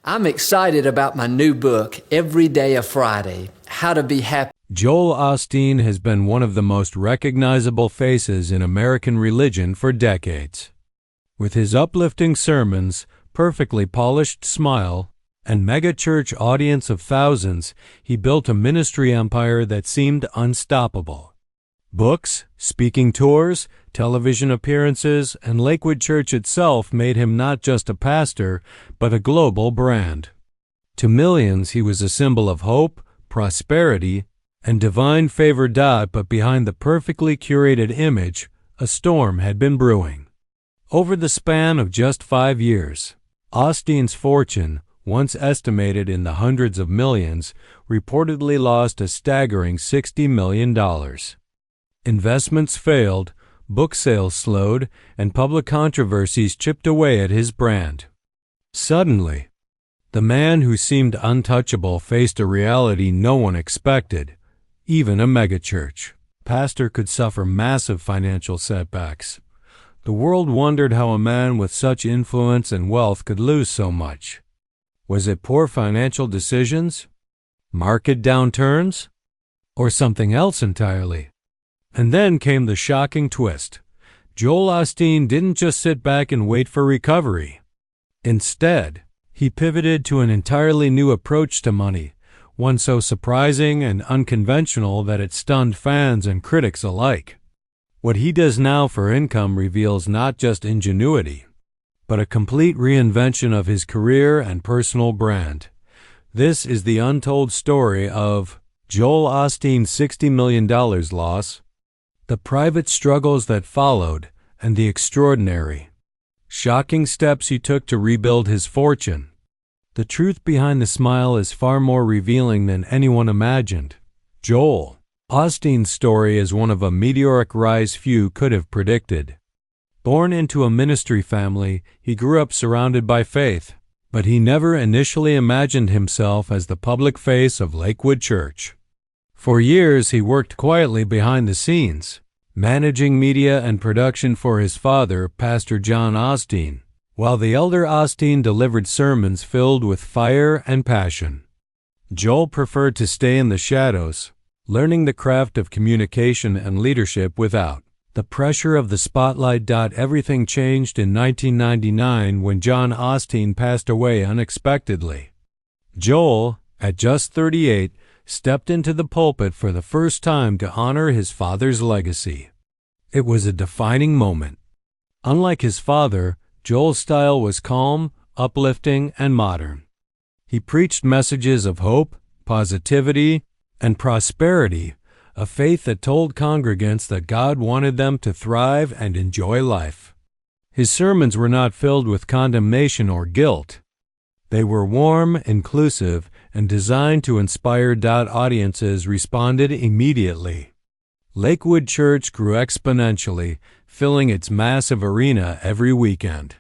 I'm excited about my new book, Every Day a Friday, How to Be Happy. Joel Osteen has been one of the most recognizable faces in American religion for decades. With his uplifting sermons, perfectly polished smile, and megachurch audience of thousands, he built a ministry empire that seemed unstoppable. Books, speaking tours, television appearances, and Lakewood Church itself made him not just a pastor, but a global brand. To millions, he was a symbol of hope, prosperity, and divine favor. But behind the perfectly curated image, a storm had been brewing. Over the span of just 5 years, Osteen's fortune, once estimated in the hundreds of millions, reportedly lost a staggering $60 million. Investments failed, book sales slowed, and public controversies chipped away at his brand. Suddenly, the man who seemed untouchable faced a reality no one expected. Even a megachurch pastor could suffer massive financial setbacks. The world wondered how a man with such influence and wealth could lose so much. Was it poor financial decisions, market downturns, or something else entirely? And then came the shocking twist. Joel Osteen didn't just sit back and wait for recovery. Instead, he pivoted to an entirely new approach to money, one so surprising and unconventional that it stunned fans and critics alike. What he does now for income reveals not just ingenuity, but a complete reinvention of his career and personal brand. This is the untold story of Joel Osteen's $60 million loss, the private struggles that followed, and the extraordinary, shocking steps he took to rebuild his fortune. The truth behind the smile is far more revealing than anyone imagined. Joel Osteen's story is one of a meteoric rise few could have predicted. Born into a ministry family, he grew up surrounded by faith, but he never initially imagined himself as the public face of Lakewood Church. For years, he worked quietly behind the scenes, managing media and production for his father, Pastor John Osteen, while the elder Osteen delivered sermons filled with fire and passion. Joel preferred to stay in the shadows, learning the craft of communication and leadership without the pressure of the spotlight. Everything changed in 1999 when John Osteen passed away unexpectedly. Joel, at just 38, stepped into the pulpit for the first time to honor his father's legacy. It was a defining moment. Unlike his father, Joel's style was calm, uplifting, and modern. He preached messages of hope, positivity, and prosperity, a faith that told congregants that God wanted them to thrive and enjoy life. His sermons were not filled with condemnation or guilt. They were warm, inclusive, and designed to inspire. Audiences responded immediately. Lakewood Church grew exponentially, filling its massive arena every weekend.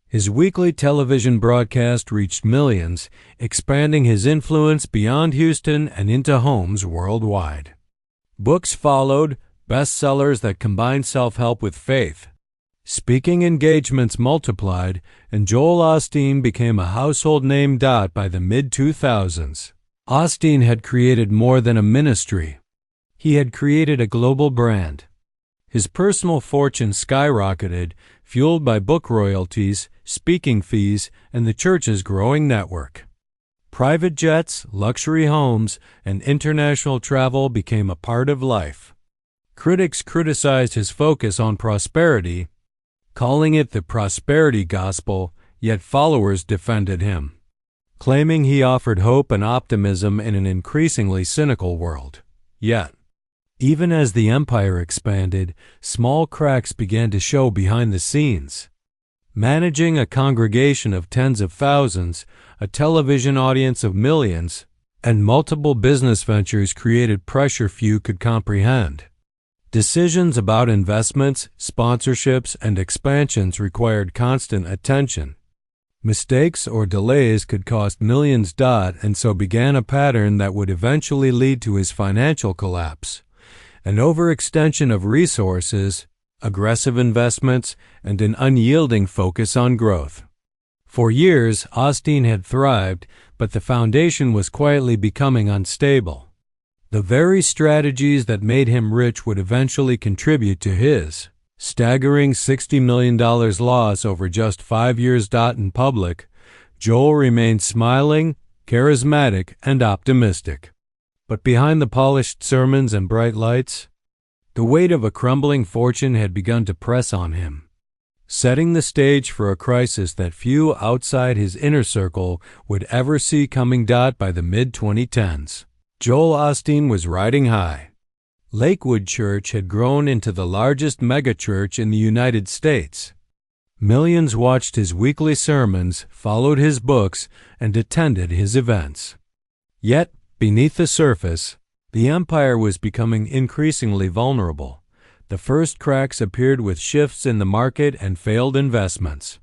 His weekly television broadcast reached millions, expanding his influence beyond Houston and into homes worldwide. Books followed, bestsellers that combined self-help with faith. Speaking engagements multiplied, and Joel Osteen became a household name. By the mid-2000s, Osteen had created more than a ministry. He had created a global brand. His personal fortune skyrocketed, fueled by book royalties, speaking fees, and the church's growing network. Private jets, luxury homes, and international travel became a part of life. Critics criticized his focus on prosperity, calling it the prosperity gospel, yet followers defended him, claiming he offered hope and optimism in an increasingly cynical world. Yet, even as the empire expanded, small cracks began to show behind the scenes. Managing a congregation of tens of thousands, a television audience of millions, and multiple business ventures created pressure few could comprehend. Decisions about investments, sponsorships, and expansions required constant attention. Mistakes or delays could cost millions. And so began a pattern that would eventually lead to his financial collapse. An overextension of resources, aggressive investments, and an unyielding focus on growth. For years, Osteen had thrived, but the foundation was quietly becoming unstable. The very strategies that made him rich would eventually contribute to his staggering $60 million loss over just 5 years. In public, Joel remained smiling, charismatic, and optimistic. But behind the polished sermons and bright lights, the weight of a crumbling fortune had begun to press on him, setting the stage for a crisis that few outside his inner circle would ever see coming. By the mid-2010s, Joel Osteen was riding high. Lakewood Church had grown into the largest megachurch in the United States. Millions watched his weekly sermons, followed his books, and attended his events. Yet, beneath the surface, the empire was becoming increasingly vulnerable. The first cracks appeared with shifts in the market and failed investments.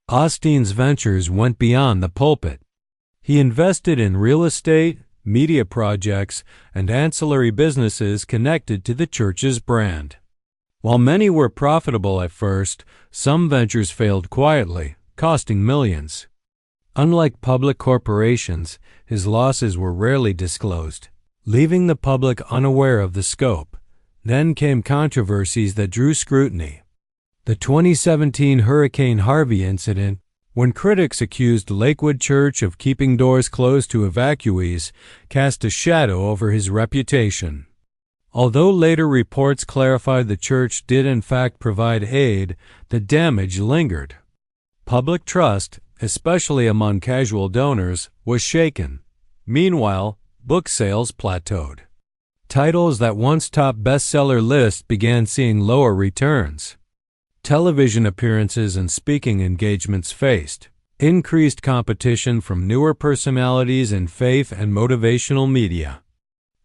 Osteen's ventures went beyond the pulpit. He invested in real estate, media projects, and ancillary businesses connected to the church's brand. While many were profitable at first, some ventures failed quietly, costing millions. Unlike public corporations, his losses were rarely disclosed, leaving the public unaware of the scope. Then came controversies that drew scrutiny. The 2017 Hurricane Harvey incident, when critics accused Lakewood Church of keeping doors closed to evacuees, cast a shadow over his reputation. Although later reports clarified the church did in fact provide aid, the damage lingered. Public trust, especially among casual donors, was shaken. Meanwhile, book sales plateaued. Titles that once topped bestseller lists began seeing lower returns. Television appearances and speaking engagements faced increased competition from newer personalities in faith and motivational media.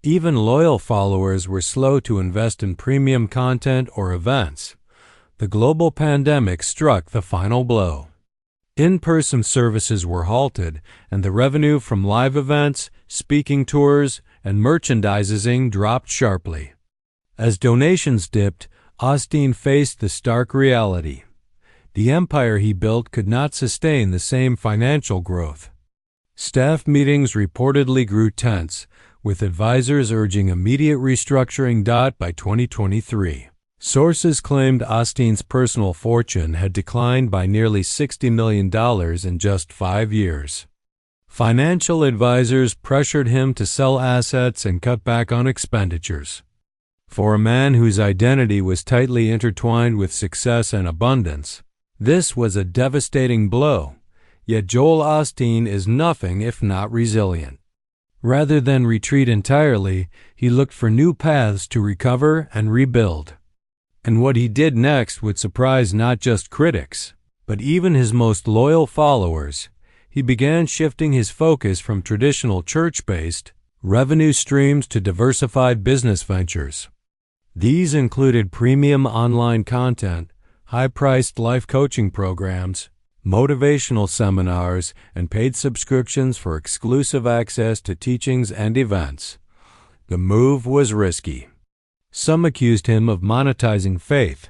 Even loyal followers were slow to invest in premium content or events. The global pandemic struck the final blow. In-person services were halted, and the revenue from live events, speaking tours, and merchandising dropped sharply. As donations dipped, Osteen faced the stark reality. The empire he built could not sustain the same financial growth. Staff meetings reportedly grew tense, with advisors urging immediate restructuring. By 2023, sources claimed Osteen's personal fortune had declined by nearly $60 million in just 5 years. Financial advisors pressured him to sell assets and cut back on expenditures. For a man whose identity was tightly intertwined with success and abundance, this was a devastating blow. Yet Joel Osteen is nothing if not resilient. Rather than retreat entirely, he looked for new paths to recover and rebuild. And what he did next would surprise not just critics, but even his most loyal followers. He began shifting his focus from traditional church-based revenue streams to diversified business ventures. These included premium online content, high-priced life coaching programs, motivational seminars, and paid subscriptions for exclusive access to teachings and events. The move was risky. Some accused him of monetizing faith.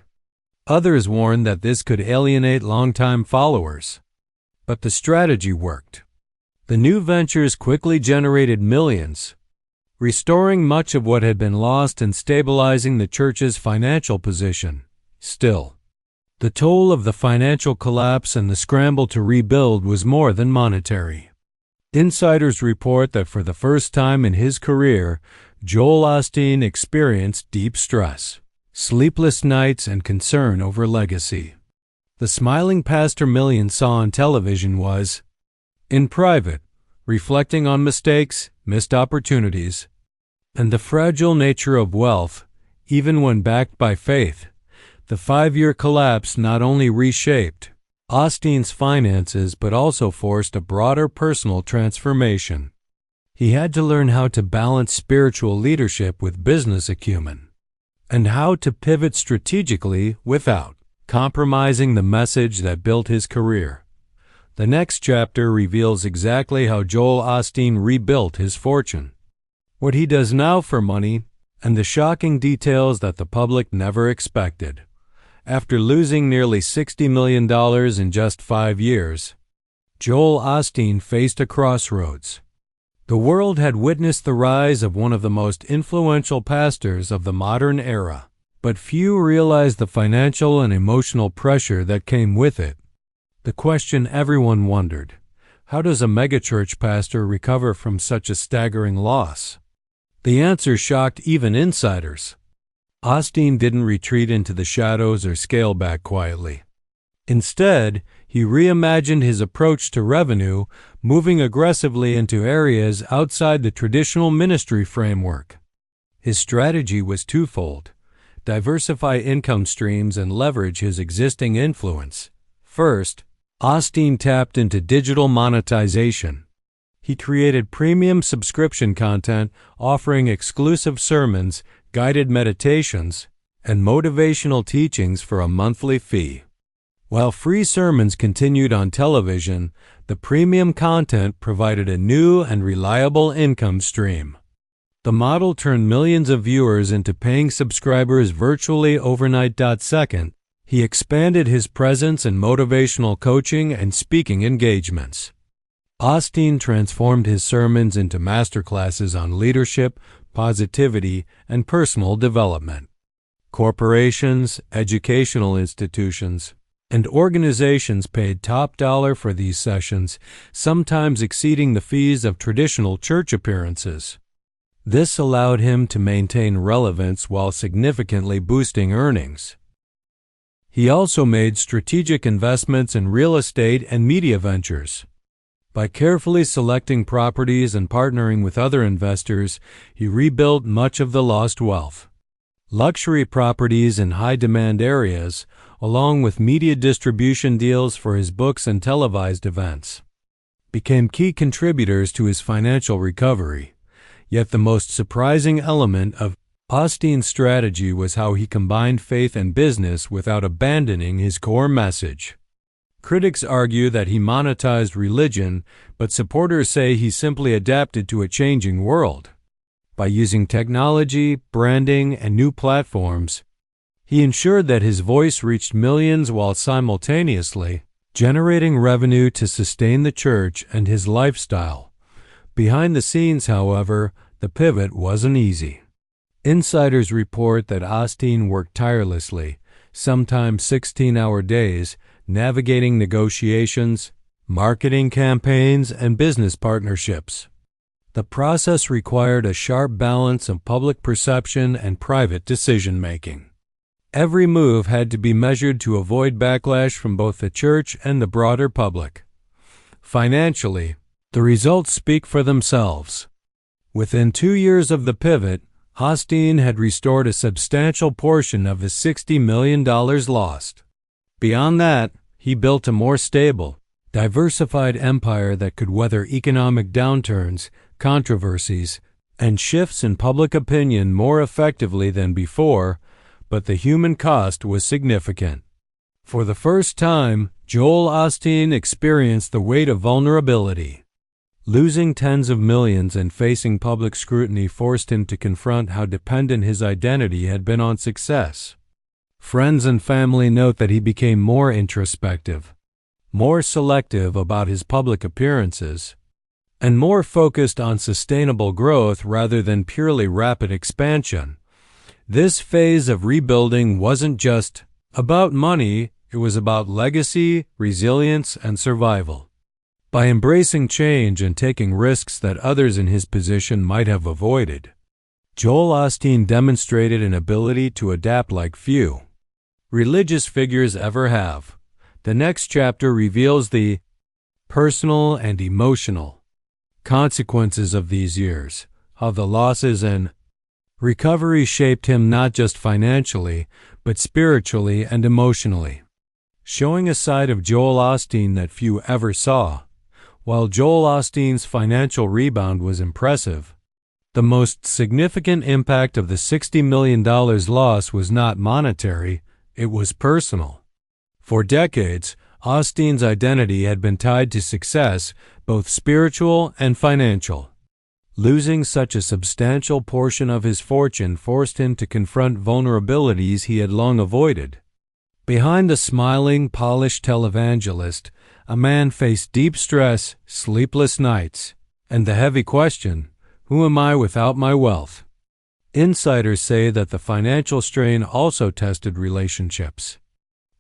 Others warned that this could alienate longtime followers. But the strategy worked. The new ventures quickly generated millions, restoring much of what had been lost and stabilizing the church's financial position. Still, the toll of the financial collapse and the scramble to rebuild was more than monetary. Insiders report that for the first time in his career, Joel Osteen experienced deep stress, sleepless nights, and concern over legacy. The smiling pastor millions saw on television was, in private, reflecting on mistakes, missed opportunities, and the fragile nature of wealth, even when backed by faith. The 5-year collapse not only reshaped Osteen's finances but also forced a broader personal transformation. He had to learn how to balance spiritual leadership with business acumen, and how to pivot strategically without compromising the message that built his career. The next chapter reveals exactly how Joel Osteen rebuilt his fortune, what he does now for money, and the shocking details that the public never expected. After losing nearly $60 million in just 5 years, Joel Osteen faced a crossroads. The world had witnessed the rise of one of the most influential pastors of the modern era, but few realized the financial and emotional pressure that came with it. The question everyone wondered: how does a megachurch pastor recover from such a staggering loss? The answer shocked even insiders. Osteen didn't retreat into the shadows or scale back quietly. Instead, he reimagined his approach to revenue, moving aggressively into areas outside the traditional ministry framework. His strategy was twofold: diversify income streams and leverage his existing influence. First, Osteen tapped into digital monetization. He created premium subscription content offering exclusive sermons, guided meditations, and motivational teachings for a monthly fee. While free sermons continued on television, the premium content provided a new and reliable income stream. The model turned millions of viewers into paying subscribers virtually overnight. Second, he expanded his presence in motivational coaching and speaking engagements. Osteen transformed his sermons into masterclasses on leadership, positivity, and personal development. Corporations, educational institutions, and organizations paid top dollar for these sessions, sometimes exceeding the fees of traditional church appearances. This allowed him to maintain relevance while significantly boosting earnings. He also made strategic investments in real estate and media ventures. By carefully selecting properties and partnering with other investors, he rebuilt much of the lost wealth. Luxury properties in high-demand areas, along with media distribution deals for his books and televised events, became key contributors to his financial recovery. Yet the most surprising element of Osteen's strategy was how he combined faith and business without abandoning his core message. Critics argue that he monetized religion, but supporters say he simply adapted to a changing world. By using technology, branding, and new platforms, he ensured that his voice reached millions while simultaneously generating revenue to sustain the church and his lifestyle. Behind the scenes, however, the pivot wasn't easy. Insiders report that Osteen worked tirelessly, sometimes 16-hour days, navigating negotiations, marketing campaigns, and business partnerships. The process required a sharp balance of public perception and private decision-making. Every move had to be measured to avoid backlash from both the church and the broader public. Financially, the results speak for themselves. Within 2 years of the pivot, Osteen had restored a substantial portion of his $60 million lost. Beyond that, he built a more stable, diversified empire that could weather economic downturns, controversies, and shifts in public opinion more effectively than before, but the human cost was significant. For the first time, Joel Osteen experienced the weight of vulnerability. Losing tens of millions and facing public scrutiny forced him to confront how dependent his identity had been on success. Friends and family note that he became more introspective, more selective about his public appearances, and more focused on sustainable growth rather than purely rapid expansion. This phase of rebuilding wasn't just about money, it was about legacy, resilience, and survival. By embracing change and taking risks that others in his position might have avoided, Joel Osteen demonstrated an ability to adapt like few religious figures ever have. The next chapter reveals the personal and emotional consequences of these years, how the losses and recovery shaped him not just financially, but spiritually and emotionally, showing a side of Joel Osteen that few ever saw. While Joel Osteen's financial rebound was impressive, the most significant impact of the $60 million loss was not monetary, it was personal. For decades, Osteen's identity had been tied to success, both spiritual and financial. Losing such a substantial portion of his fortune forced him to confront vulnerabilities he had long avoided. Behind the smiling, polished televangelist, a man faced deep stress, sleepless nights, and the heavy question, who am I without my wealth? Insiders say that the financial strain also tested relationships.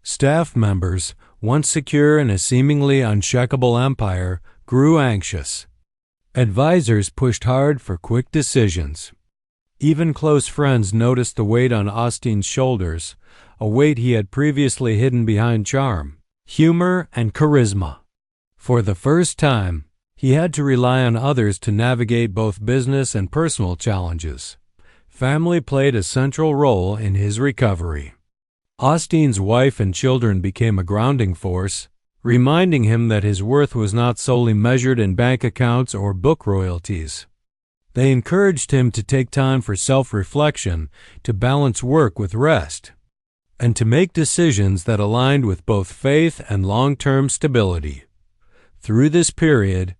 Staff members, once secure in a seemingly unshakable empire, grew anxious. Advisors pushed hard for quick decisions. Even close friends noticed the weight on Osteen's shoulders, a weight he had previously hidden behind charm, humor, and charisma. For the first time, he had to rely on others to navigate both business and personal challenges. Family played a central role in his recovery. Osteen's wife and children became a grounding force, reminding him that his worth was not solely measured in bank accounts or book royalties. They encouraged him to take time for self-reflection, to balance work with rest, and to make decisions that aligned with both faith and long-term stability. Through this period,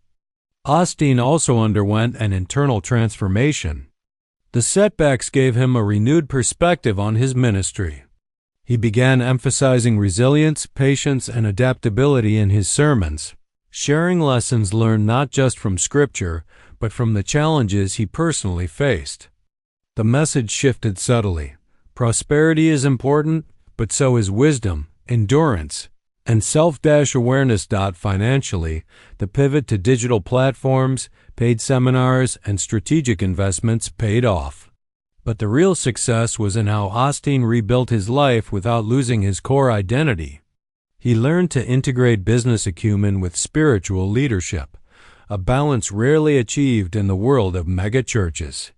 Osteen also underwent an internal transformation. The setbacks gave him a renewed perspective on his ministry. He began emphasizing resilience, patience, and adaptability in his sermons, sharing lessons learned not just from Scripture, but from the challenges he personally faced. The message shifted subtly. Prosperity is important, but so is wisdom, endurance, and self-awareness. Financially, the pivot to digital platforms, paid seminars, and strategic investments paid off. But the real success was in how Osteen rebuilt his life without losing his core identity. He learned to integrate business acumen with spiritual leadership, a balance rarely achieved in the world of mega-churches.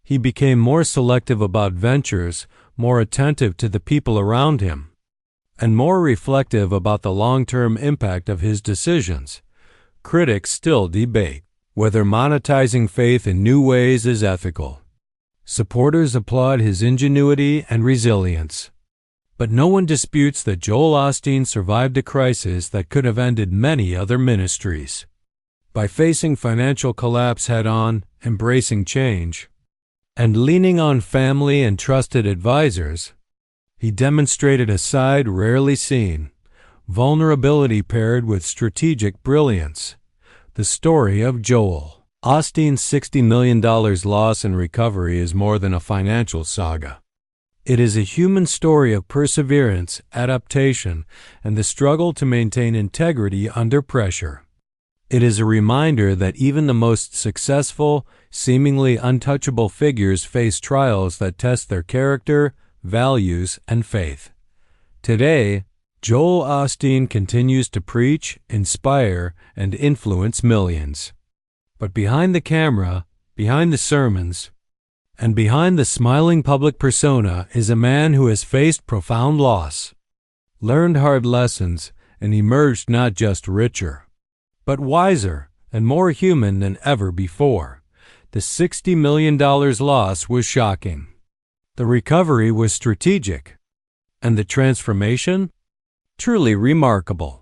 He became more selective about ventures, more attentive to the people around him, and more reflective about the long-term impact of his decisions. Critics still debate whether monetizing faith in new ways is ethical. Supporters applaud his ingenuity and resilience. But no one disputes that Joel Osteen survived a crisis that could have ended many other ministries. By facing financial collapse head-on, embracing change, and leaning on family and trusted advisors, he demonstrated a side rarely seen, vulnerability paired with strategic brilliance. The story of Joel Osteen's $60 million loss and recovery is more than a financial saga. It is a human story of perseverance, adaptation, and the struggle to maintain integrity under pressure. It is a reminder that even the most successful, seemingly untouchable figures face trials that test their character, values, and faith. Today, Joel Osteen continues to preach, inspire, and influence millions. But behind the camera, behind the sermons, and behind the smiling public persona is a man who has faced profound loss, learned hard lessons, and emerged not just richer, but wiser and more human than ever before. The $60 million loss was shocking. The recovery was strategic, and the transformation? Truly remarkable.